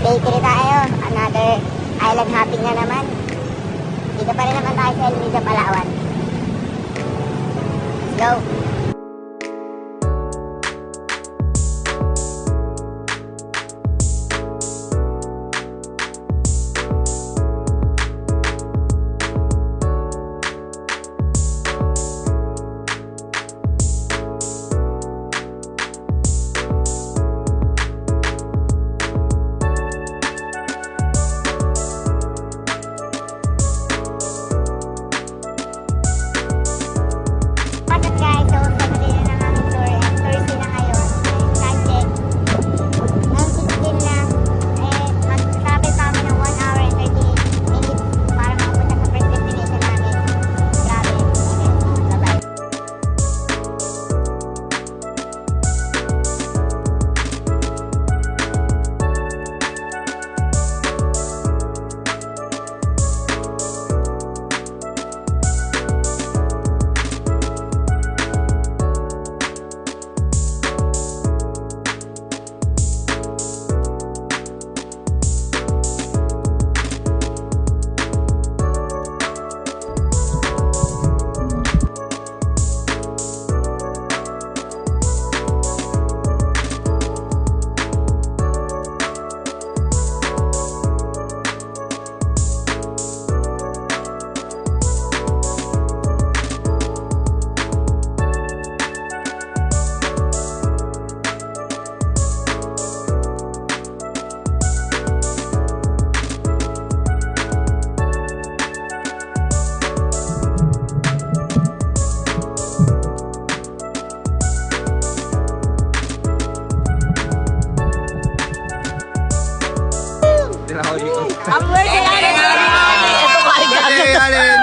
bakery tayo. Another island hopping na naman. Dito pa rin naman tayo sa El Nido, Palawan. Let's go! Ang birthday natin! Ito ba Alin!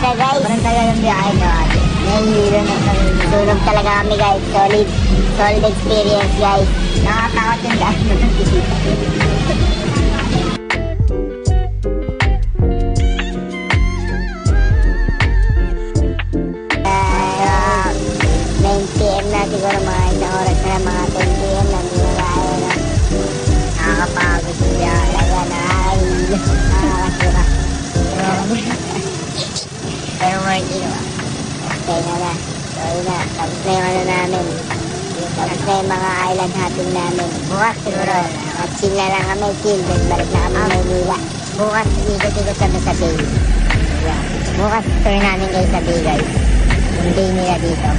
Ito guys, parang tagal ng biyahe ko. Nahihilo na kami. Tulog talaga kami guys. Solid experience guys. Nakatakot yung dahil ng kisita. PM na siguro mga isang oras na mga 10 PM na nilalayo na. Nakakapagod yung biyahe. Nakakahilo. Nakakasira. Pero worth it, okay na. So yun na, tapos na yung ano namin. Tapos na yung mga island hopping namin. Bukas siguro, chill na lang kami, chill. Then balik na kami Maynila. Bukas, ikot-ikot kami sa bay. Yeah. Bukas, tour namin kayo sa bay guys. Yung bay nila dito.